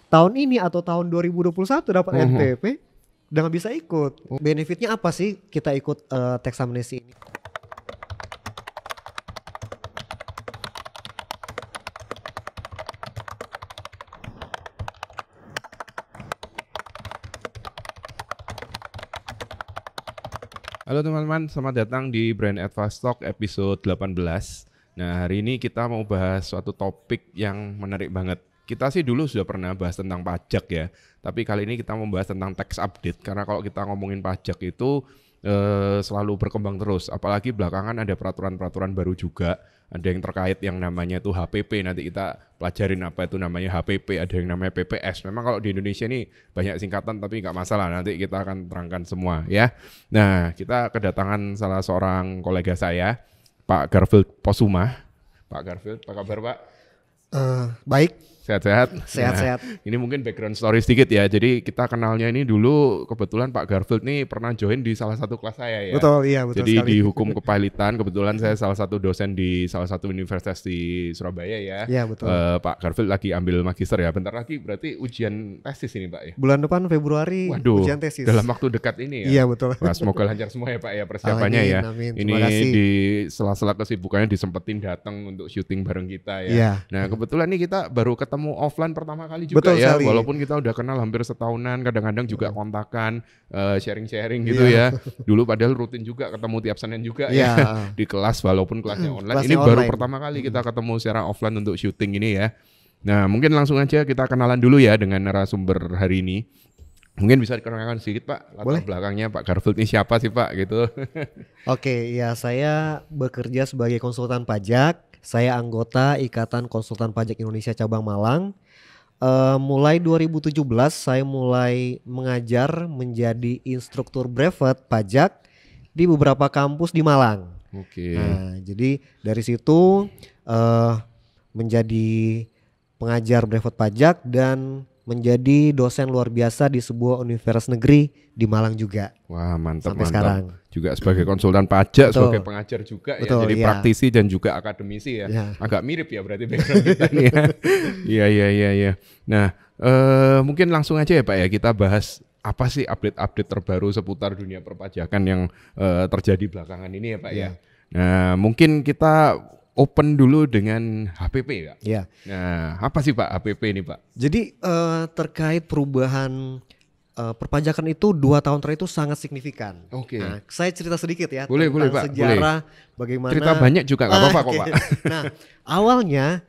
tahun ini atau tahun 2021 dapat NPWP udah nggak bisa ikut. Oh. Benefitnya apa sih kita ikut tax amnesty ini? Halo teman-teman, selamat datang di Brand Advice Talk episode 18. Nah, hari ini kita mau bahas suatu topik yang menarik banget. Kita sih dulu sudah pernah bahas tentang pajak ya, tapi kali ini kita mau bahas tentang tax update. Karena kalau kita ngomongin pajak itu selalu berkembang terus, apalagi belakangan ada peraturan-peraturan baru juga. Ada yang terkait yang namanya itu HPP, nanti kita pelajarin apa itu namanya HPP, ada yang namanya PPS. Memang kalau di Indonesia ini banyak singkatan tapi nggak masalah, nanti kita akan terangkan semua ya. Nah, kita kedatangan salah seorang kolega saya, Pak Garfield Posuma. Pak Garfield, apa kabar Pak? Baik. Sehat-sehat? Sehat-sehat. Nah, ini mungkin background story sedikit ya. Jadi kita kenalnya ini dulu kebetulan Pak Garfield nih pernah join di salah satu kelas saya ya. Betul, iya betul Jadi sekali. di hukum kepailitan kebetulan saya salah satu dosen di salah satu universitas di Surabaya ya. Iya betul. Pak Garfield lagi ambil magister ya. Bentar lagi berarti ujian tesis ini Pak ya. Bulan depan Februari Waduh, ujian tesis. dalam waktu dekat ini ya. Iya betul. Wah, semoga lancar semua ya Pak ya persiapannya Amin, ya. amin. Ini Terima kasih. di sela-sela kesibukannya disempetin datang untuk syuting bareng kita ya. Iya. Nah kebetulan nih kita baru ketemu offline pertama kali juga Betul ya. sekali. Walaupun kita udah kenal hampir setahunan, kadang-kadang juga kontakan, sharing-sharing gitu Iya. ya. Dulu padahal rutin juga ketemu tiap Senin juga Iya. ya di kelas walaupun kelasnya online. Kelasnya Ini baru online. pertama kali kita ketemu secara offline untuk syuting ini ya. Nah mungkin langsung aja kita kenalan dulu ya dengan narasumber hari ini. Mungkin bisa dikenalkan sedikit Pak, latar Boleh. belakangnya Pak Garfield ini siapa sih Pak gitu. Oke, ya saya bekerja sebagai konsultan pajak. Saya anggota Ikatan Konsultan Pajak Indonesia Cabang Malang. Mulai 2017 saya mulai mengajar menjadi instruktur brevet pajak di beberapa kampus di Malang. Oke. Nah, jadi dari situ menjadi pengajar brevet pajak dan menjadi dosen luar biasa di sebuah universitas negeri di Malang juga. Wah mantap Sampai mantap. sekarang. Juga sebagai konsultan pajak, Betul. sebagai pengajar juga Betul, ya, jadi iya. praktisi dan juga akademisi ya. Iya. Agak mirip ya berarti background kita nih ya. Iya. Nah mungkin langsung aja ya Pak ya kita bahas apa sih update-update terbaru seputar dunia perpajakan yang terjadi belakangan ini ya Pak ya. Iya. Nah mungkin kita open dulu dengan HPP ya. Ya. Nah apa sih Pak HPP ini Pak? Jadi terkait perubahan perpajakan itu 2 tahun terakhir itu sangat signifikan. Oke. Nah, saya cerita sedikit ya Boleh, tentang boleh, Pak, sejarah bagaimana. Cerita banyak juga nggak apa-apa kok Oke. Pak. Nah, awalnya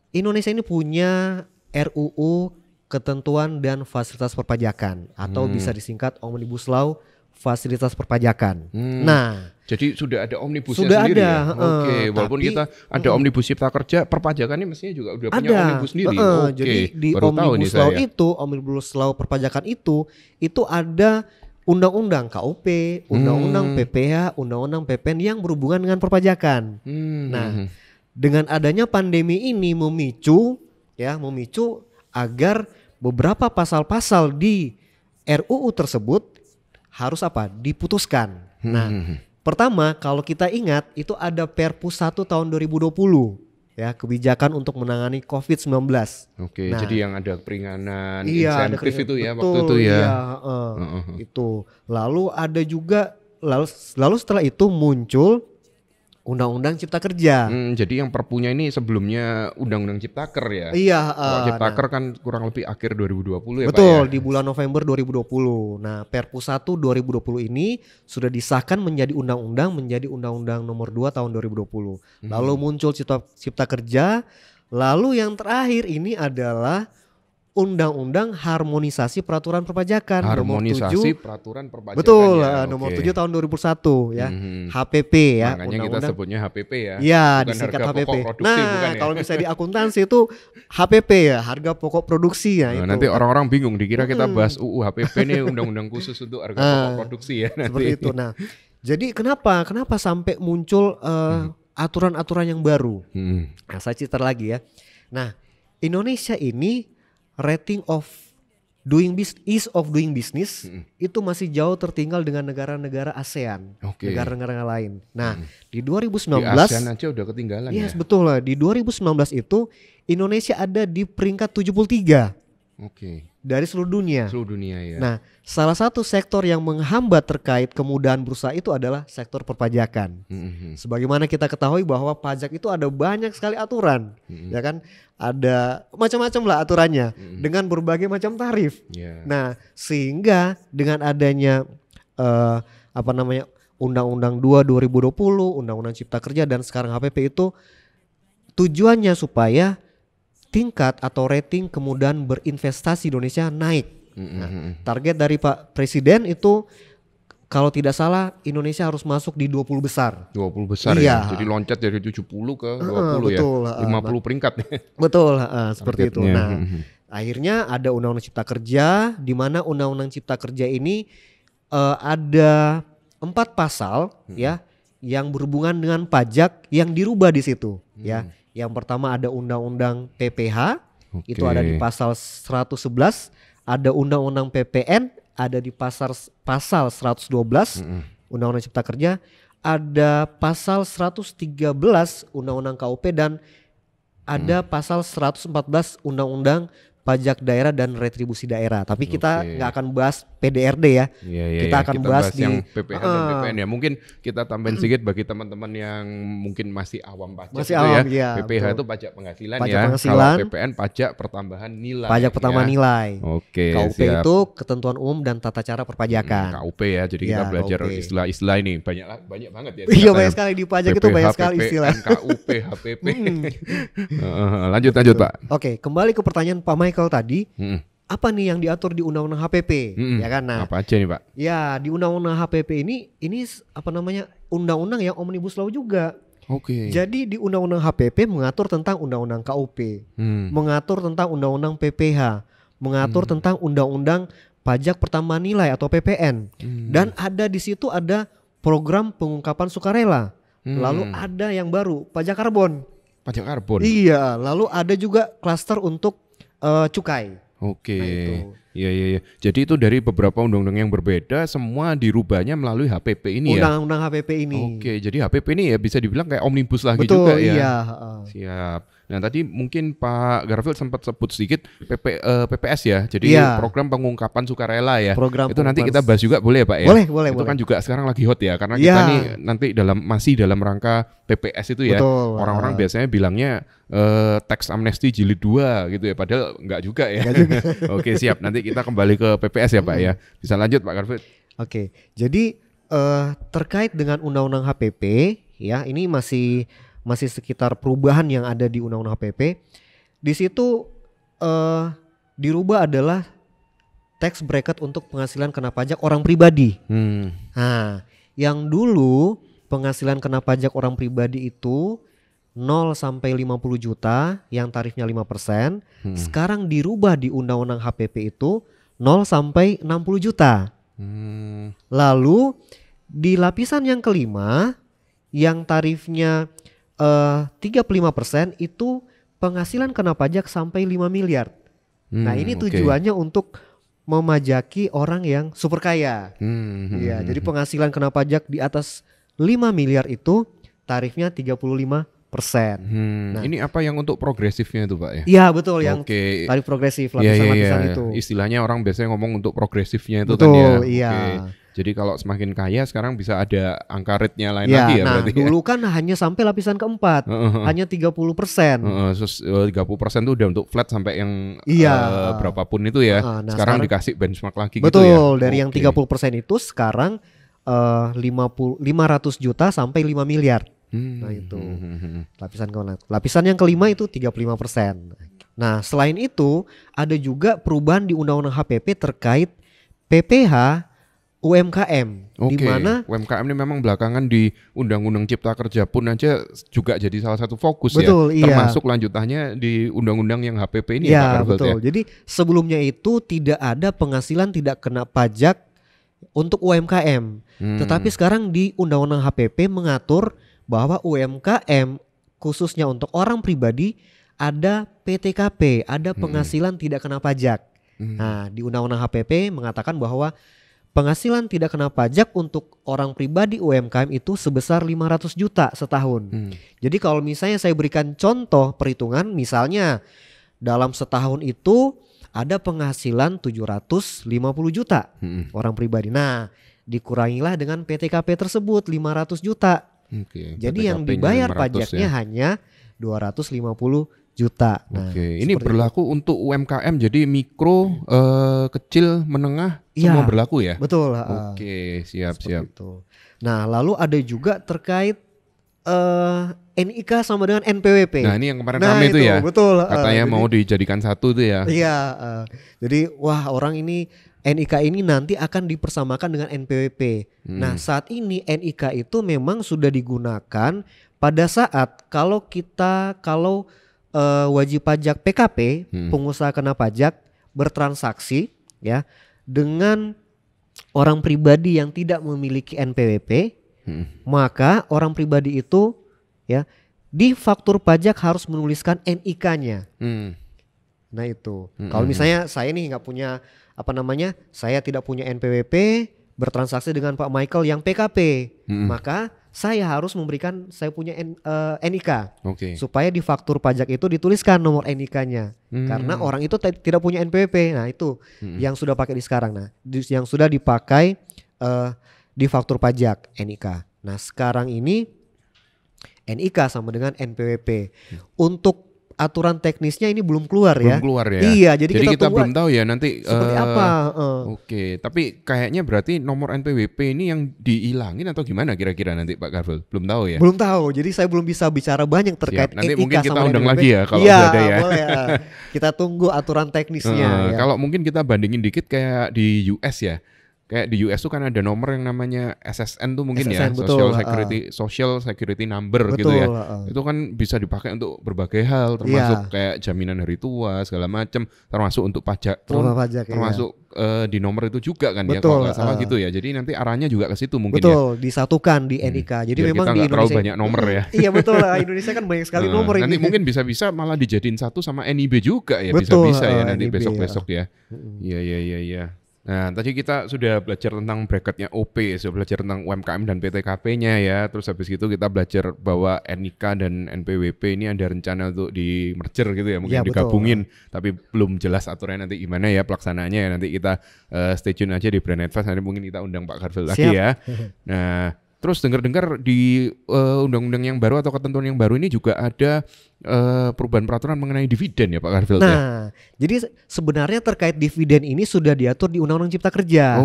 Indonesia ini punya RUU Ketentuan dan Fasilitas Perpajakan atau bisa disingkat Omnibus Law Fasilitas Perpajakan. Nah, Jadi sudah ada omnibusnya Sudah sendiri ada, ya? Oke, walaupun tapi- kita ada omnibus cipta kerja, perpajakan ini mestinya juga udah punya ada. omnibus sendiri. Oke, Jadi di baru tahu nih Omnibus Law saya. itu, Omnibus Law Perpajakan itu ada undang-undang KUP, undang-undang PPH, undang-undang PPN yang berhubungan dengan perpajakan. Nah, dengan adanya pandemi ini memicu agar beberapa pasal-pasal di RUU tersebut harus diputuskan. Nah, pertama kalau kita ingat itu ada Perpus 1 tahun 2020 ya, kebijakan untuk menangani COVID-19. Oke, Nah, jadi yang ada keringanan, Iya, ada insentif itu ya betul, waktu itu ya. Iya, itu. Lalu ada juga lalu setelah itu muncul Undang-Undang Cipta Kerja. Jadi yang perpunya ini sebelumnya Undang-Undang Ciptaker ya. Iya, Kalau Ciptaker kan kurang lebih akhir 2020 ya betul, Pak ya. di bulan November 2020. Nah, Perpus 1 2020 ini sudah disahkan menjadi undang-undang Undang-Undang Nomor 2 tahun 2020. Lalu muncul Cipta Kerja. Lalu yang terakhir ini adalah Undang-Undang Harmonisasi Peraturan Perpajakan Harmonisasi nomor 7. peraturan perpajakan Betul, ya. nomor Oke. 7 tahun 2001 ya. HPP ya, Makanya kita Undang-Undang. sebutnya HPP ya. Iya, Bukan disingkat harga HPP. pokok produksi, Nah, bukan ya? kalau misalnya di akuntansi itu HPP ya, harga pokok produksi ya. Nah, itu. nanti orang-orang bingung dikira kita bahas UU HPP ini undang-undang khusus untuk harga pokok produksi ya nanti. Seperti itu. Nah, jadi kenapa sampai muncul aturan-aturan yang baru? Nah, saya cerita lagi ya. Nah, Indonesia ini rating of ease of doing business itu masih jauh tertinggal dengan negara-negara ASEAN, Oke. negara-negara lain. Nah, di Di 2019 ASEAN aja udah ketinggalan yes, ya. betul lah. Di 2019 itu Indonesia ada di peringkat 73. dari seluruh dunia. Seluruh dunia ya. Nah, salah satu sektor yang menghambat terkait kemudahan berusaha itu adalah sektor perpajakan. Sebagaimana kita ketahui bahwa pajak itu ada banyak sekali aturan, ya kan? Ada macam-macam lah aturannya dengan berbagai macam tarif. Nah, sehingga dengan adanya Undang-Undang 2 2020, Undang-Undang Cipta Kerja dan sekarang HPP itu tujuannya supaya tingkat atau rating kemudahan berinvestasi Indonesia naik. Nah, target dari Pak Presiden itu kalau tidak salah Indonesia harus masuk di 20 besar. 20 besar ya. Jadi loncat dari 70 ke 20 betul, ya. 50 peringkat. Betul, seperti itu. Targetnya. Nah, akhirnya ada Undang-Undang Cipta Kerja, di mana Undang-Undang Cipta Kerja ini ada 4 pasal ya yang berhubungan dengan pajak yang dirubah di situ ya. Yang pertama ada Undang-Undang PPH, itu ada di pasal 111, ada Undang-Undang PPN, ada di pasal 112 Undang-Undang Cipta Kerja, ada pasal 113 Undang-Undang KUP dan ada pasal 114 Undang-Undang Pajak Daerah dan Retribusi Daerah. Tapi kita nggak akan bahas PDRD ya. Kita akan bahas di yang PPH dan PPN ya. Mungkin kita tambahin sedikit bagi teman-teman yang mungkin masih awam pajak ya. PPH itu pajak penghasilan ya. Kalau PPN pajak pertambahan nilai. Pajak pertambahan nilai. KUP siap. itu ketentuan umum dan tata cara perpajakan. KUP ya. Jadi kita belajar istilah-istilah ini banyak banget ya. Iya, banyak sekali di pajak PPH, itu banyak sekali istilah. KUP, HPP. Lanjut Pak. Oke, kembali ke pertanyaan Pak Michael tadi, apa nih yang diatur di Undang-Undang HPP, ya kan? Nah, apa aja nih Pak? Ya di Undang-Undang HPP ini undang-undang yang omnibus law juga. Jadi di Undang-Undang HPP mengatur tentang Undang-Undang KUP, mengatur tentang Undang-Undang PPH, mengatur tentang Undang-Undang Pajak Pertambahan Nilai atau PPN, dan ada di situ ada program pengungkapan sukarela. Lalu ada yang baru pajak karbon. Pajak karbon. Iya, lalu ada juga klaster untuk cukai. Nah, iya. Jadi itu dari beberapa undang-undang yang berbeda, semua dirubahnya melalui HPP ini ya. Undang-undang HPP ini. Jadi HPP ini ya bisa dibilang kayak omnibus lagi juga ya. Iya. Siap. Nah tadi mungkin Pak Garfield sempat sebut sedikit PPS ya. Jadi program pengungkapan sukarela ya. Itu nanti kita bahas juga boleh ya Pak ya. Boleh. Itu kan juga sekarang lagi hot ya, karena kita nih nanti masih dalam rangka PPS itu ya. Orang-orang biasanya bilangnya tax amnesty jilid 2 gitu ya, padahal enggak juga ya. Oke, siap. Nanti kita kembali ke PPS ya Pak ya. Bisa lanjut Pak Garfield. Oke. Jadi terkait dengan Undang-Undang HPP ya, ini masih sekitar perubahan yang ada di Undang-Undang HPP. Di situ dirubah adalah tax bracket untuk penghasilan kena pajak orang pribadi. Nah, yang dulu penghasilan kena pajak orang pribadi itu 0 sampai 50 juta yang tarifnya 5%. Sekarang dirubah di Undang-Undang HPP itu 0 sampai 60 juta. Lalu di lapisan yang kelima yang tarifnya 35% itu penghasilan kena pajak sampai 5 miliar. Nah, ini tujuannya untuk memajaki orang yang super kaya. Ya, jadi penghasilan kena pajak di atas 5 miliar itu tarifnya 35%. Nah, ini apa yang untuk progresifnya itu Pak ya? Iya betul, yang tarif progresif lapisan-lapisan itu. Istilahnya orang biasanya ngomong untuk progresifnya itu betul, kan ya. Iya. Jadi kalau semakin kaya sekarang bisa ada angka rate-nya lain lagi ya berarti. Nah, dulu kan hanya sampai lapisan keempat, hanya 30%. 30% itu udah untuk flat sampai yang berapapun itu ya. Nah, sekarang dikasih benchmark lagi betul, gitu ya. Betul, dari yang 30% itu sekarang 500 juta sampai 5 miliar. Nah itu lapisan yang kelima itu 35%. Nah selain itu ada juga perubahan di Undang-Undang HPP terkait PPH UMKM, di mana UMKM ini memang belakangan di Undang-Undang Cipta Kerja pun aja juga jadi salah satu fokus termasuk lanjutannya di Undang-Undang yang HPP ini ya Pak Garfield betul. Jadi sebelumnya itu tidak ada penghasilan tidak kena pajak untuk UMKM, tetapi sekarang di Undang-Undang HPP mengatur bahwa UMKM khususnya untuk orang pribadi ada PTKP, ada penghasilan tidak kena pajak. Nah, di Undang-Undang HPP mengatakan bahwa penghasilan tidak kena pajak untuk orang pribadi UMKM itu sebesar 500 juta setahun. Jadi kalau misalnya saya berikan contoh perhitungan, misalnya dalam setahun itu ada penghasilan 750 juta orang pribadi. Nah, dikurangilah dengan PTKP tersebut 500 juta. Jadi yang dibayar pajaknya hanya 250 juta. Nah, ini berlaku untuk UMKM, jadi mikro, kecil, menengah, semua berlaku ya? Betul. Siap. Itu. Nah, lalu ada juga terkait NIK sama dengan NPWP. Nah, ini yang kemarin ramai itu ya? Betul. Katanya mau dijadikan satu tuh ya? Iya. Jadi wah, orang ini NIK ini nanti akan dipersamakan dengan NPWP. Nah, saat ini NIK itu memang sudah digunakan pada saat kalau wajib pajak PKP, pengusaha kena pajak bertransaksi ya dengan orang pribadi yang tidak memiliki NPWP, maka orang pribadi itu ya di faktur pajak harus menuliskan NIK-nya. Nah itu. Kalau misalnya saya nih nggak punya saya tidak punya NPWP, bertransaksi dengan Pak Michael yang PKP, maka saya harus memberikan saya punya NIK, supaya di faktur pajak itu dituliskan nomor NIK-nya, karena orang itu tidak punya NPWP. Nah itu yang sudah pakai di sekarang. Nah yang sudah dipakai di faktur pajak NIK. Nah sekarang ini NIK sama dengan NPWP. Untuk aturan teknisnya ini belum keluar ya. Belum keluar ya. Iya, jadi kita belum tahu ya nanti seperti apa. Tapi kayaknya berarti nomor NPWP ini yang dihilangin atau gimana kira-kira nanti Pak Karvel? Belum tahu ya. Belum tahu. Jadi saya belum bisa bicara banyak terkait nanti NIK mungkin kita sama undang NPWP. lagi ya kalau iya, ada ya. Boleh. Kita tunggu aturan teknisnya. Kalau mungkin kita bandingin dikit kayak di US ya. Kayak di US tuh kan ada nomor yang namanya SSN tuh mungkin SSN, ya, betul, Social Security Number betul, gitu ya. Itu kan bisa dipakai untuk berbagai hal, termasuk kayak jaminan hari tua segala macam, termasuk untuk pajak pun, termasuk di nomor itu juga kan ya, kalau nggak salah gitu ya. Jadi nanti arahnya juga ke situ mungkin betul, disatukan di NIK. Jadi biar memang kita di Indonesia terlalu banyak nomor ya. Iya betul, Indonesia kan banyak sekali nomor ini. Nanti mungkin bisa-bisa malah dijadiin satu sama NIB juga ya, betul, bisa-bisa ya nanti NIB, besok-besok ya. Iya. Nah, tadi kita sudah belajar tentang bracketnya OP, sudah belajar tentang UMKM dan PTKP-nya ya. Terus habis itu kita belajar bahwa NIK dan NPWP ini ada rencana untuk di merger gitu ya, mungkin digabungin. Tapi belum jelas aturannya nanti gimana ya pelaksanaannya ya. Nanti kita stay tune aja di Brand Advice, nanti mungkin kita undang Pak Karvel lagi ya. Nah, terus dengar-dengar di undang-undang yang baru atau ketentuan yang baru ini juga ada perubahan peraturan mengenai dividen ya Pak Karvel. Nah, jadi sebenarnya terkait dividen ini sudah diatur di Undang-Undang Cipta Kerja.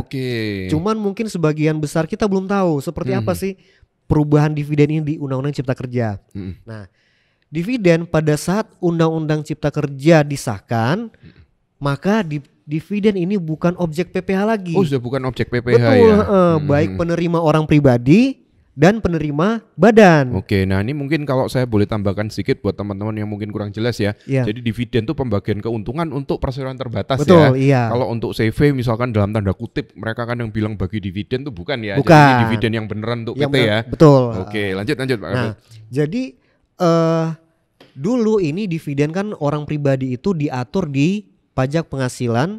Cuman mungkin sebagian besar kita belum tahu seperti apa sih perubahan dividen ini di Undang-Undang Cipta Kerja. Nah, dividen pada saat Undang-Undang Cipta Kerja disahkan, maka dividen ini bukan objek PPh lagi. Oh, sudah bukan objek PPh. Betul, ya. Baik penerima orang pribadi dan penerima badan. Nah ini mungkin kalau saya boleh tambahkan sedikit buat teman-teman yang mungkin kurang jelas ya. Jadi dividen itu pembagian keuntungan untuk perseroan terbatas. Betul, ya. Kalau untuk CV misalkan dalam tanda kutip mereka kan yang bilang bagi dividen itu bukan ya. Bukan. Jadi dividen yang beneran untuk PT ya. Betul. Lanjut Pak. Nah, jadi dulu ini dividen kan orang pribadi itu diatur di pajak penghasilan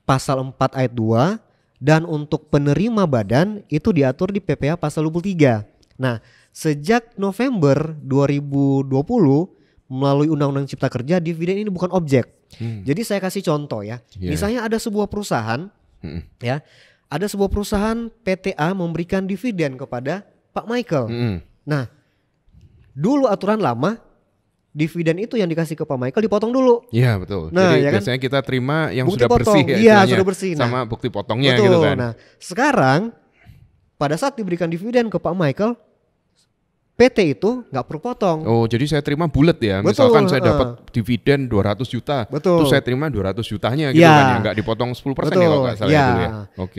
pasal 4 ayat 2. Dan untuk penerima badan itu diatur di PPh pasal 23. Nah, sejak November 2020 melalui Undang-Undang Cipta Kerja dividen ini bukan objek. Jadi saya kasih contoh ya. Misalnya ada sebuah perusahaan ya, ada sebuah perusahaan PTA memberikan dividen kepada Pak Michael. Nah, dulu aturan lama dividen itu yang dikasih ke Pak Michael dipotong dulu. Iya betul. Nah, jadi ya kan? biasanya kita terima yang bukti sudah bersih ya. Iya sudah bersih. Sama bukti potongnya betul. gitu kan. Nah sekarang pada saat diberikan dividen ke Pak Michael, PT itu nggak perlu potong. Oh jadi saya terima bulat ya. Betul, Misalkan saya dapat dividen 200 juta. Betul. Terus saya terima 200 jutanya gitu kan ya. Nggak dipotong 10% ya kalau nggak salah dulu ya.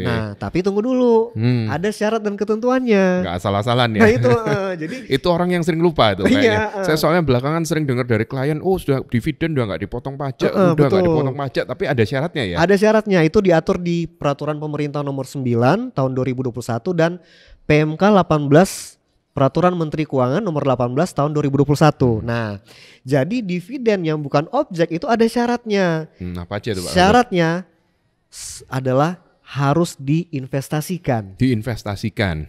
Nah tapi tunggu dulu. Ada syarat dan ketentuannya. Nggak asal-asalan ya. Nah itu jadi itu orang yang sering lupa tuh kayaknya. Saya soalnya belakangan sering dengar dari klien, oh sudah dividen udah nggak dipotong pajak, udah nggak dipotong pajak, tapi ada syaratnya ya. Ada syaratnya, itu diatur di Peraturan Pemerintah Nomor 9 tahun 2021 dan PMK 18 Peraturan Menteri Keuangan Nomor 18 tahun 2021. Nah, jadi dividen yang bukan objek itu ada syaratnya. Apa aja tuh Pak? Syaratnya adalah harus diinvestasikan. Diinvestasikan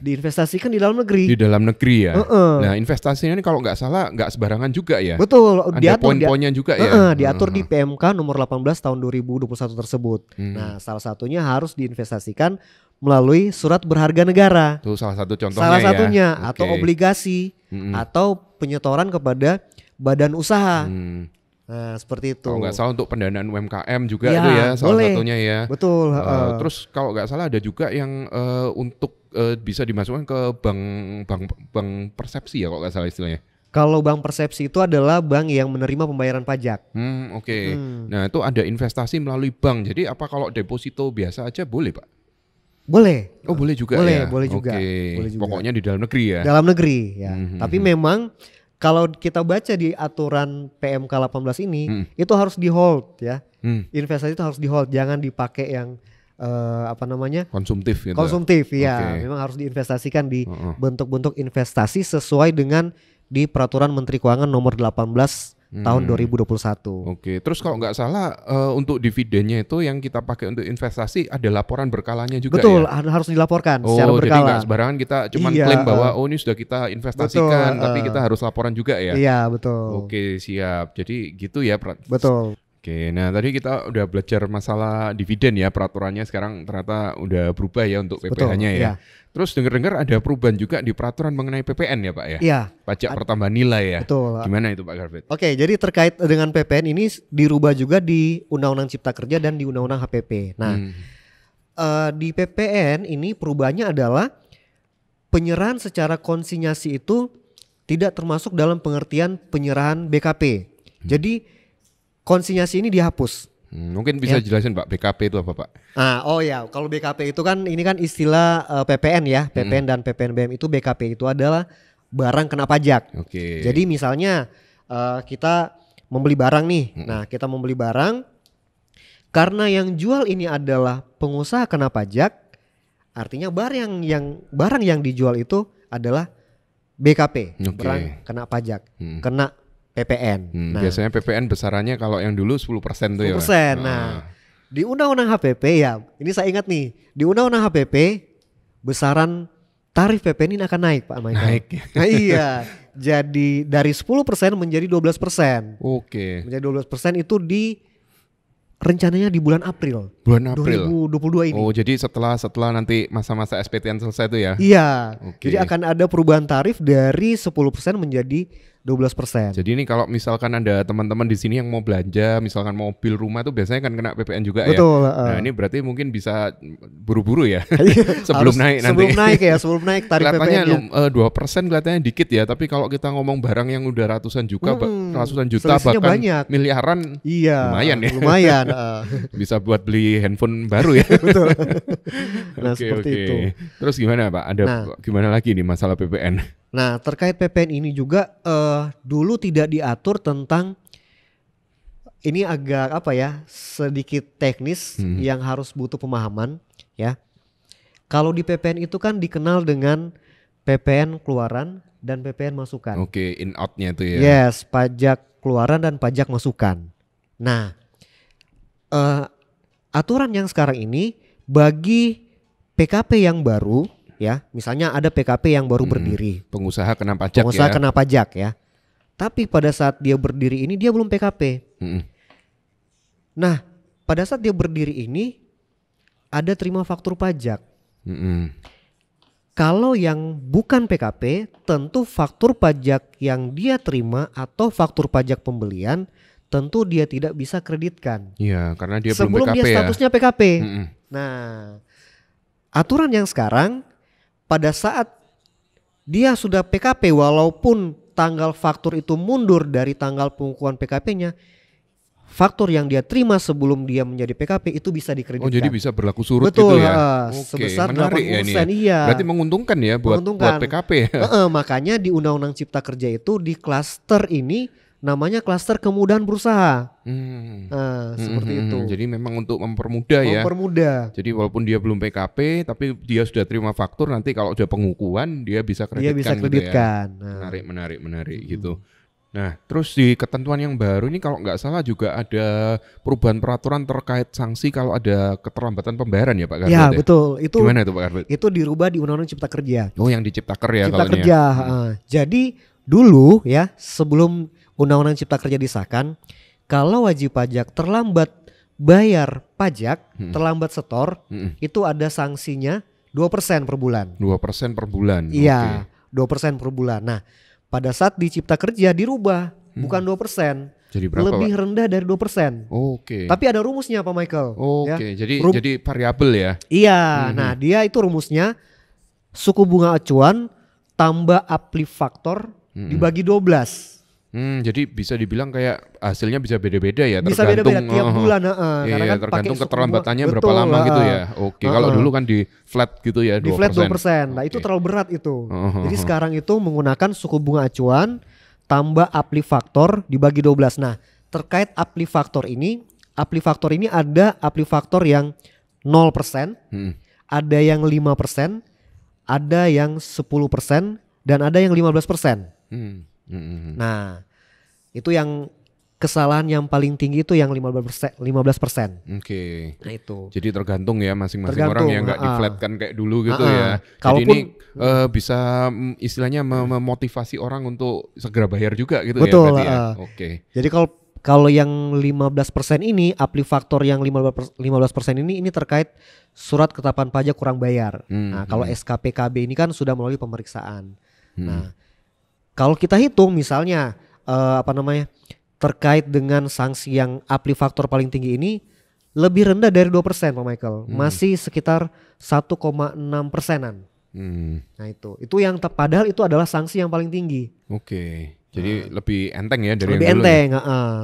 di dalam negeri. Di dalam negeri ya. Nah, investasinya ini kalau nggak salah nggak sembarangan juga ya. Betul. Ada poin-poinnya juga ya. Diatur di PMK nomor 18 tahun 2021 tersebut. Nah, salah satunya harus diinvestasikan melalui surat berharga negara. Itu salah satu contohnya salah satunya ya. Atau obligasi atau penyetoran kepada badan usaha. Nah, seperti itu. Kalau nggak salah untuk pendanaan UMKM juga itu ya salah satunya ya. Betul. Terus kalau nggak salah ada juga yang untuk bisa dimasukkan ke bank persepsi ya kalau nggak salah istilahnya. Kalau bank persepsi itu adalah bank yang menerima pembayaran pajak. Oke. Nah, itu ada investasi melalui bank. Jadi apa kalau deposito biasa aja boleh, Pak? Boleh. Oh, boleh juga ya. Boleh juga. Pokoknya di dalam negeri ya. Dalam negeri ya. Tapi memang kalau kita baca di aturan PMK 18 ini itu harus di hold ya. Investasi itu harus di hold, jangan dipakai yang konsumtif gitu. Konsumtif ya. Memang harus diinvestasikan di bentuk-bentuk investasi sesuai dengan di Peraturan Menteri Keuangan nomor 18 tahun 2021. Oke, terus kalau nggak salah untuk dividennya itu yang kita pakai untuk investasi ada laporan berkalanya juga. Betul, ya? harus dilaporkan secara berkala. Jadi nggak sembarangan kita cuma klaim bahwa ini sudah kita investasikan, tapi kita harus laporan juga ya. Iya, betul. Oke, siap. Jadi gitu ya. Betul. Oke, nah tadi kita udah belajar masalah dividen ya, peraturannya sekarang ternyata udah berubah ya untuk PPh-nya ya. Terus dengar-dengar ada perubahan juga di peraturan mengenai PPN ya Pak ya? Iya. Pajak pertambahan nilai ya? Betul. Gimana itu Pak Garfit? Oke, jadi terkait dengan PPN ini dirubah juga di Undang-Undang Cipta Kerja dan di Undang-Undang HPP. Nah, di PPN ini perubahannya adalah penyerahan secara konsinyasi itu tidak termasuk dalam pengertian penyerahan BKP. Jadi konsinyasi ini dihapus. Mungkin bisa jelasin Pak, BKP itu apa Pak? Kalau BKP itu kan ini kan istilah PPN ya, PPN dan PPNBM itu BKP itu adalah barang kena pajak. Oke. Jadi misalnya kita membeli barang nih, nah kita membeli barang karena yang jual ini adalah pengusaha kena pajak, artinya barang yang dijual itu adalah BKP, barang kena pajak, kena PPN. Biasanya PPN besarannya kalau yang dulu 10% tuh 10%. Nah, di Undang-Undang HPP ya, ini saya ingat nih, di Undang-Undang HPP besaran tarif PPN ini akan naik Pak Michael. Naik. Nah, iya. Jadi dari 10% menjadi 12%. Oke. Menjadi 12% itu rencananya di bulan April. Bulan April 2022 ini. Oh, jadi setelah nanti masa-masa SPTN selesai itu ya? Iya. Jadi akan ada perubahan tarif dari 10% menjadi 12%. Jadi ini kalau misalkan ada teman-teman di sini yang mau belanja, misalkan mobil, rumah tuh biasanya kan kena PPN juga. Betul, ya. Nah, ini berarti mungkin bisa buru-buru ya. sebelum naik nanti. Sebelum naik tarif kelihatannya PPN-nya. 2% kelihatannya dikit ya, tapi kalau kita ngomong barang yang udah ratusan juta bahkan banyak. Miliaran, lumayan ya. Lumayan. Bisa buat beli handphone baru ya. Betul. Nah, seperti itu. Terus gimana Pak? Gimana lagi nih masalah PPN? Nah, terkait PPN ini juga dulu tidak diatur tentang, ini agak sedikit teknis yang harus butuh pemahaman ya. Kalau di PPN itu kan dikenal dengan PPN keluaran dan PPN masukan. Oke, in out-nya itu ya. Yes, pajak keluaran dan pajak masukan. Nah, aturan yang sekarang ini bagi PKP yang baru ya, misalnya ada PKP yang baru berdiri. Pengusaha kena pajak kena pajak ya. Tapi pada saat dia berdiri ini dia belum PKP. Nah, pada saat dia berdiri ini ada terima faktur pajak. Kalau yang bukan PKP, tentu faktur pajak yang dia terima atau faktur pajak pembelian tentu dia tidak bisa kreditkan. Iya, karena dia sebelum belum PKP dia statusnya ya. PKP. Nah, aturan yang sekarang pada saat dia sudah PKP walaupun tanggal faktur itu mundur dari tanggal pengukuhan PKP-nya, faktur yang dia terima sebelum dia menjadi PKP itu bisa dikreditkan. Oh, jadi bisa berlaku surut. Betul, gitu ya? sebesar 8%. Ya ini ya. Iya. Berarti menguntungkan ya buat PKP ya. Makanya di Undang-Undang Cipta Kerja itu di klaster ini namanya klaster kemudahan berusaha. Seperti itu. Jadi memang untuk mempermudah ya. Jadi walaupun dia belum PKP tapi dia sudah terima faktur, nanti kalau udah pengukuhan dia bisa kreditkan. Dia bisa kreditkan. Gitu ya. Menarik gitu. Nah, terus di ketentuan yang baru ini kalau nggak salah juga ada perubahan peraturan terkait sanksi kalau ada keterlambatan pembayaran ya Pak Garfit Ya ya? betul, Gimana itu Pak Garfit? itu dirubah di Undang-Undang Cipta Kerja. Oh yang di Ciptaker ya Cipta kalau ini ya? Kerja. Jadi dulu ya sebelum Undang-Undang Cipta Kerja disahkan, kalau wajib pajak terlambat bayar pajak, terlambat setor, itu ada sanksinya 2% per bulan. 2% per bulan. Iya, 2% per bulan. Nah, pada saat di Cipta Kerja dirubah bukan 2%, Jadi berapa lebih Pak? rendah dari 2%. Oke. Tapi ada rumusnya Pak Michael. Oke, Ya. jadi variabel ya. Iya, nah dia itu rumusnya suku bunga acuan tambah uplift factor dibagi 12. Jadi bisa dibilang kayak hasilnya bisa beda-beda ya, Bisa tergantung beda-beda tiap bulan. Iya, Karena kan tergantung pakai suku keterlambatannya bunga. berapa Betul, lama gitu ya. Oke, kalau dulu kan di flat gitu ya 2%. Di flat 2%. Nah itu Oke. terlalu berat itu. Jadi sekarang itu menggunakan suku bunga acuan tambah uplift factor dibagi 12. Nah terkait uplift factor ini ada uplift factor yang 0%, ada yang 5%, ada yang 10%, dan ada yang 15%. Nah, itu yang kesalahan yang paling tinggi itu yang 15%. Oke. Nah, itu. Jadi tergantung ya masing-masing Tergantung, orang yang nggak di-flatkan kayak dulu gitu ya. Jadi Kalaupun ini bisa istilahnya memotivasi orang untuk segera bayar juga gitu betul, ya berarti ya. Oke. Jadi kalau yang 15% ini, uplift factor yang 15% ini terkait surat ketetapan pajak kurang bayar. Nah, kalau SKPKB ini kan sudah melalui pemeriksaan. Nah, kalau kita hitung misalnya terkait dengan sanksi yang uplift factor paling tinggi ini lebih rendah dari 2% Pak Michael. Masih sekitar 1,6%-an. Nah itu yang padahal itu adalah sanksi yang paling tinggi. Oke. Jadi lebih enteng ya dari Lebih yang dulu. enteng,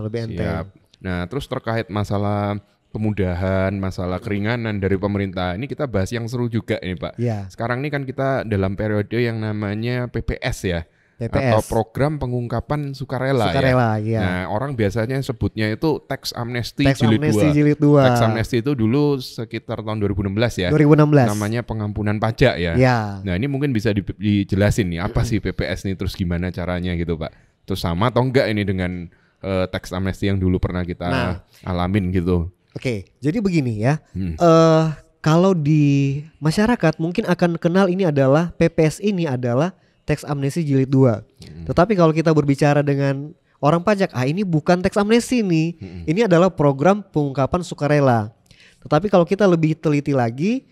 lebih enteng. Siap. Nah, terus terkait masalah pemudahan, masalah keringanan dari pemerintah. Ini kita bahas yang seru juga ini, Pak. Ya. Sekarang ini kan kita dalam periode yang namanya PPS ya. PPS. Atau program pengungkapan sukarela Sukarela, ya. iya. Nah, orang biasanya sebutnya itu tax amnesty Tax jilid amnesty 2. jilid 2. Tax amnesty itu dulu sekitar tahun 2016 ya. 2016. Namanya pengampunan pajak ya. Ya. Nah, ini mungkin bisa dijelasin nih apa sih PPS nih, terus gimana caranya gitu, Pak. Terus sama atau enggak ini dengan tax amnesty yang dulu pernah kita alamin gitu. Oke, jadi begini ya. Kalau di masyarakat mungkin akan kenal ini adalah PPS ini adalah tax amnesty jilid 2. Tetapi kalau kita berbicara dengan orang pajak, ini bukan tax amnesty nih. Ini adalah program pengungkapan sukarela. Tetapi kalau kita lebih teliti lagi,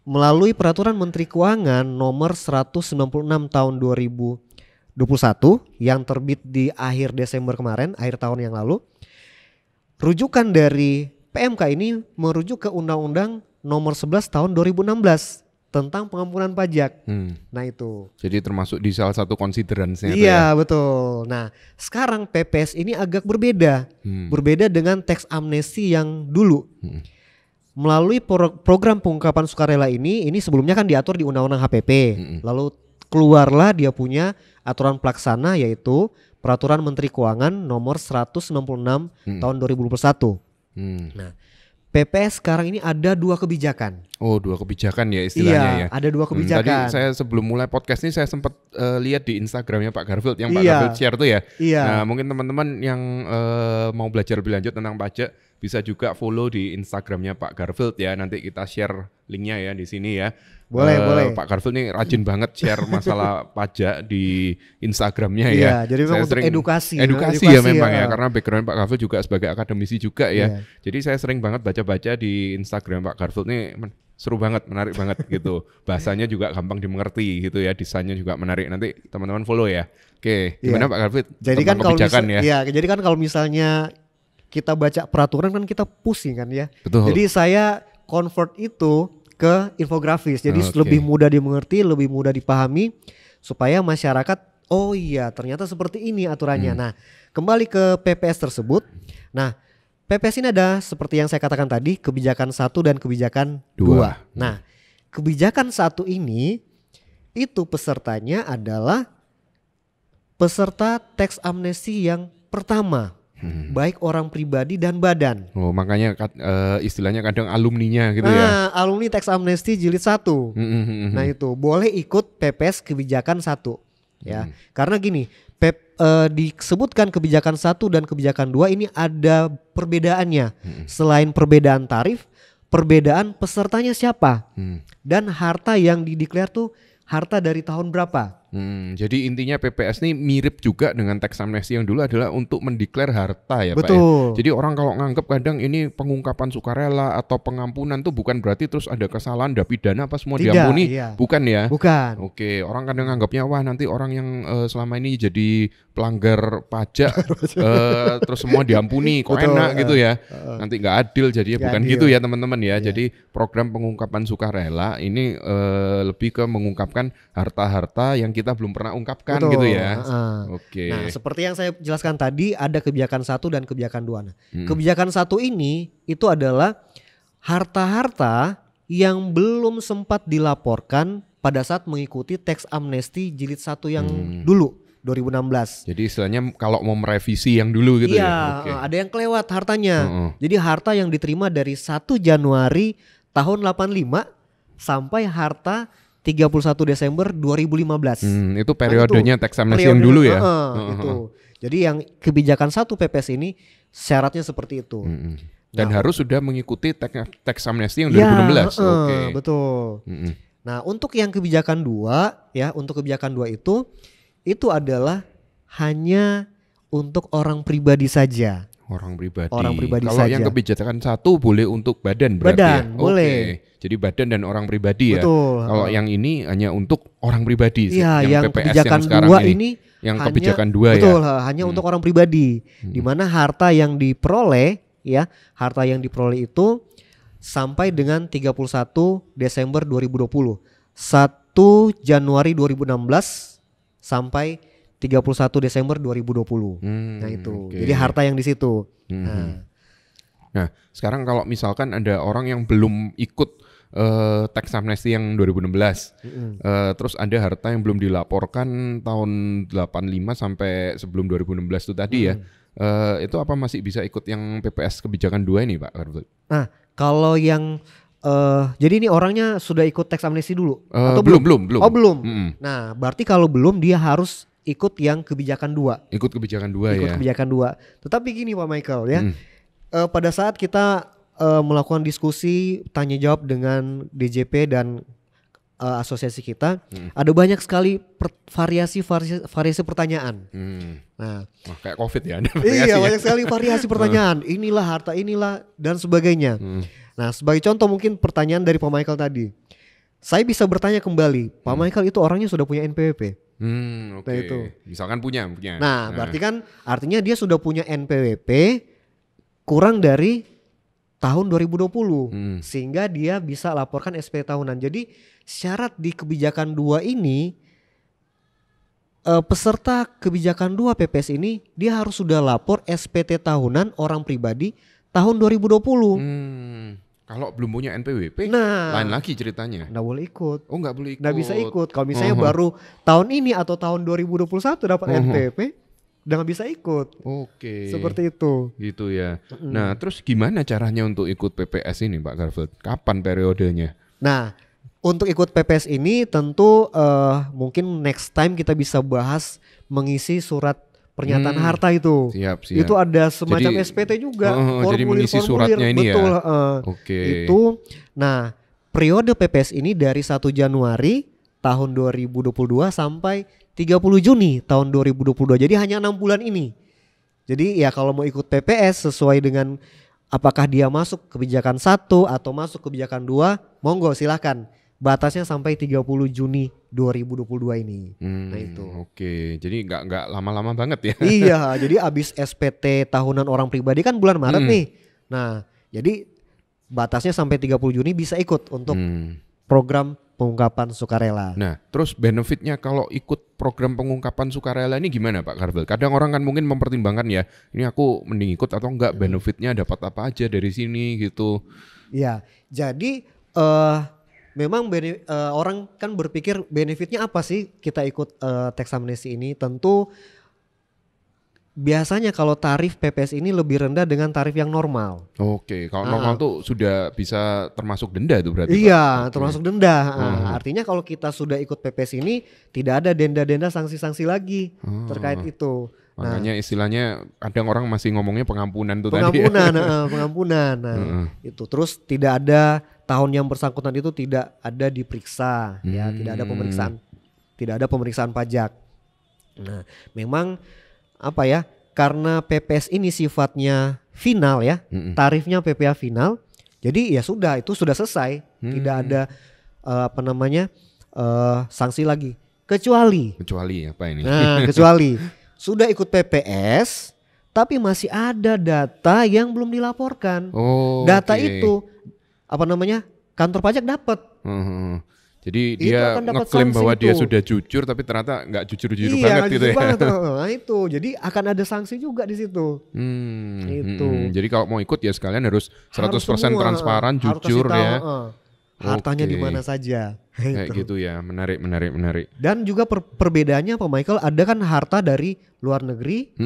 melalui peraturan Menteri Keuangan nomor 196 tahun 2021 yang terbit di akhir Desember kemarin, akhir tahun yang lalu, rujukan dari PMK ini merujuk ke Undang-Undang nomor 11 tahun 2016 tentang pengampunan pajak. Nah itu. Jadi termasuk di salah satu konsideransinya. Iya betul. Nah sekarang PPS ini agak berbeda. Berbeda dengan tax amnesty yang dulu. Melalui program pengungkapan sukarela ini sebelumnya kan diatur di Undang-Undang HPP. Lalu keluarlah dia punya aturan pelaksana yaitu Peraturan Menteri Keuangan nomor 166 tahun 2021. Nah PPS sekarang ini ada 2 kebijakan. Oh, 2 kebijakan ya istilahnya ya. Ada 2 kebijakan. Tadi saya sebelum mulai podcast ini saya sempat lihat di Instagramnya Pak Garfield yang Pak Garfield share tuh ya. Nah, mungkin teman-teman yang mau belajar lebih lanjut tentang pajak bisa juga follow di Instagramnya Pak Garfield ya. Nanti kita share linknya ya di sini ya. Boleh. Pak Garfield nih rajin banget share masalah pajak di Instagramnya Iya, ya. jadi memang untuk edukasi ya memang ya, karena background Pak Garfield juga sebagai akademisi juga ya. Jadi saya sering banget baca-baca di Instagram Pak Garfield nih seru banget, menarik banget gitu. Bahasanya juga gampang dimengerti gitu ya, desainnya juga menarik. Nanti teman-teman follow ya. Oke, gimana Pak Garfield? Jadi kan kalau misalnya kita baca peraturan kan kita pusing kan ya. Betul. Jadi saya convert itu ke infografis. Jadi lebih mudah dimengerti, lebih mudah dipahami supaya masyarakat oh iya ternyata seperti ini aturannya. Nah, kembali ke PPS tersebut. Nah, PPS ini ada seperti yang saya katakan tadi, kebijakan 1 dan kebijakan 2. Nah, kebijakan 1 ini itu pesertanya adalah peserta tax amnesty yang pertama. Baik orang pribadi dan badan. Oh, makanya istilahnya kadang alumninya gitu ya. Alumni tax amnesty jilid 1. Nah, itu boleh ikut PPS kebijakan 1 ya. Karena gini, disebutkan kebijakan 1 dan kebijakan 2 ini ada perbedaannya. Selain perbedaan tarif, perbedaan pesertanya siapa dan harta yang dideklar tuh harta dari tahun berapa. Jadi intinya PPS ini mirip juga dengan teks amnesti yang dulu adalah untuk mendeklar harta ya Pak ya. Betul. Jadi orang kalau nganggep kadang ini pengungkapan sukarela atau pengampunan tuh bukan berarti terus ada kesalahan, ada pidana apa semua Tidak, diampuni. iya. Bukan ya? Bukan. Oke, orang kadang nganggapnya wah nanti orang yang selama ini jadi pelanggar pajak terus semua diampuni, kok Betul, enak gitu ya. Nanti nggak adil jadinya, Nggak bukan adil. gitu ya teman-teman ya. Iya. Jadi program pengungkapan sukarela ini lebih ke mengungkapkan harta-harta yang kita belum pernah ungkapkan Betul. gitu ya. Heeh. Oke. Nah, seperti yang saya jelaskan tadi ada kebijakan 1 dan kebijakan 2. Nah, kebijakan 1 ini itu adalah harta-harta yang belum sempat dilaporkan pada saat mengikuti teks amnesti jilid 1 yang dulu 2016. Jadi istilahnya kalau mau merevisi yang dulu gitu Iya, ya. Oke. ada yang kelewat hartanya. Heeh. Jadi harta yang diterima dari 1 Januari tahun 85 sampai harta 31 Desember 2015. Itu periodenya teks amnesti yang Periode, dulu ya. Itu. Jadi yang kebijakan 1 PPS ini syaratnya seperti itu. Dan harus sudah mengikuti teks amnesti yang Ya, 2016. Oke. betul. Nah, untuk yang kebijakan 2 ya, untuk kebijakan 2 itu adalah hanya untuk orang pribadi saja. Orang pribadi. Orang pribadi Kalau saja. yang kebijakan 1 boleh untuk badan berarti Badan, ya. boleh. Oke. Jadi badan dan orang pribadi ya. Betul. Kalau yang ini hanya untuk orang pribadi. Iya, yang PPS kebijakan yang sekarang 2 ini yang hanya, kebijakan 2 ya. betul, hanya untuk orang pribadi. Di mana harta yang diperoleh ya, harta yang diperoleh itu sampai dengan 31 Desember 2020. 1 Januari 2016 sampai 31 Desember 2020. Nah itu. Oke. Jadi harta yang di situ. Nah, sekarang kalau misalkan ada orang yang belum ikut teks amnesti yang 2016, terus ada harta yang belum dilaporkan tahun 85 sampai sebelum 2016 itu tadi ya, itu apa masih bisa ikut yang PPS kebijakan 2 ini Pak Kartut? Nah, kalau yang jadi ini orangnya sudah ikut teks amnesti dulu atau belum? Oh, belum. Mm-mm. Nah, berarti kalau belum dia harus ikut yang kebijakan 2. Ikut kebijakan 2 Ikut ya. kebijakan 2. Tetapi gini Pak Michael ya. Pada saat kita melakukan diskusi tanya jawab dengan DJP dan asosiasi kita, ada banyak sekali variasi pertanyaan. Nah, Wah, kayak COVID ya. iya, banyak sekali variasi pertanyaan. Inilah harta, inilah dan sebagainya. Nah, sebagai contoh mungkin pertanyaan dari Pak Michael tadi. Saya bisa bertanya kembali, Pak Michael itu orangnya sudah punya NPWP. Oke. Nah, itu. Misalkan punya. Nah, berarti kan artinya dia sudah punya NPWP kurang dari tahun 2020 sehingga dia bisa laporkan SP tahunan. Jadi syarat di kebijakan 2 ini peserta kebijakan 2 PPS ini dia harus sudah lapor SPT tahunan orang pribadi tahun 2020. Kalau belum punya NPWP, Nah, lain lagi ceritanya. nggak boleh ikut. Oh, nggak boleh ikut. Nggak bisa ikut. Kalau misalnya baru tahun ini atau tahun 2021 dapat NPWP, udah nggak bisa ikut. Oke. Seperti itu. Gitu ya. Nah, terus gimana caranya untuk ikut PPS ini Pak Garfield? Kapan periodenya? Nah, untuk ikut PPS ini tentu mungkin next time kita bisa bahas mengisi surat pernyataan harta itu. Siap. Itu ada semacam Jadi, SPT juga. jadi mengisi suratnya ini ya. Betul. Oke. Itu. Nah, periode PPS ini dari 1 Januari tahun 2022 sampai 30 Juni tahun 2022. Jadi hanya 6 bulan ini. Jadi ya kalau mau ikut PPS sesuai dengan apakah dia masuk kebijakan 1 atau masuk kebijakan 2, monggo silakan. Batasnya sampai 30 Juni 2022 ini. Nah itu. Oke, jadi nggak lama-lama banget ya. Iya, jadi abis SPT tahunan orang pribadi kan bulan Maret nih. Nah, jadi batasnya sampai 30 Juni bisa ikut untuk program pengungkapan sukarela. Nah, terus benefitnya kalau ikut program pengungkapan sukarela ini gimana Pak Karvel? Kadang orang kan mungkin mempertimbangkan ya, ini aku mending ikut atau enggak, benefitnya dapat apa aja dari sini gitu. Iya, jadi memang orang kan berpikir benefitnya apa sih kita ikut teks amnesti ini. Tentu biasanya kalau tarif PPS ini lebih rendah dengan tarif yang normal. Oke, kalau normal tuh sudah bisa termasuk denda itu berarti, Pak? Iya, Oke. termasuk denda. Artinya kalau kita sudah ikut PPS ini tidak ada denda-denda sanksi-sanksi lagi terkait itu. Makanya istilahnya kadang orang masih ngomongnya pengampunan tuh tadi. Pengampunan, pengampunan. Nah, itu terus tidak ada tahun yang bersangkutan itu tidak ada diperiksa, ya, tidak ada pemeriksaan pajak. Nah, memang apa ya? Karena PPS ini sifatnya final ya, tarifnya PPA final. Jadi ya sudah, itu sudah selesai, tidak ada sanksi lagi. Kecuali Apa ini? Nah, kecuali sudah ikut PPS tapi masih ada data yang belum dilaporkan. Data itu kantor pajak dapat. Jadi Itu dia akan dapat ngeklaim sanksi bahwa dia itu. sudah jujur tapi ternyata nggak jujur-jujur Iya, banget nggak gitu jujur ya. banget. Nah, itu. Jadi akan ada sanksi juga di situ. Itu. Jadi kalau mau ikut ya sekalian harus 100% Harus semua, transparan, harus jujur kasih tahu, ya. hartanya Oke. di mana saja. Kayak Itu. gitu ya, menarik. Dan juga perbedaannya Pak Michael, ada kan harta dari luar negeri,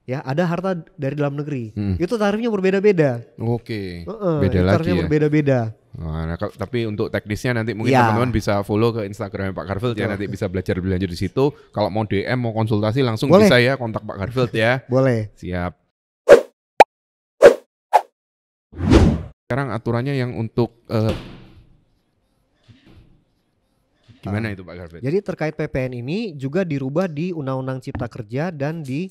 ya, ada harta dari dalam negeri. Itu tarifnya berbeda-beda. Oke, Itu beda lagi tarifnya ya. berbeda-beda. Nah, tapi untuk teknisnya nanti mungkin Ya. teman-teman bisa follow ke Instagramnya Pak Garfield ya, nanti bisa belajar lebih lanjut di situ. Kalau mau DM, mau konsultasi langsung Boleh. bisa ya, kontak Pak Garfield ya. Boleh. Siap. Sekarang aturannya yang untuk gimana itu Pak Garfield? Jadi terkait PPN ini juga dirubah di Undang-Undang Cipta Kerja dan di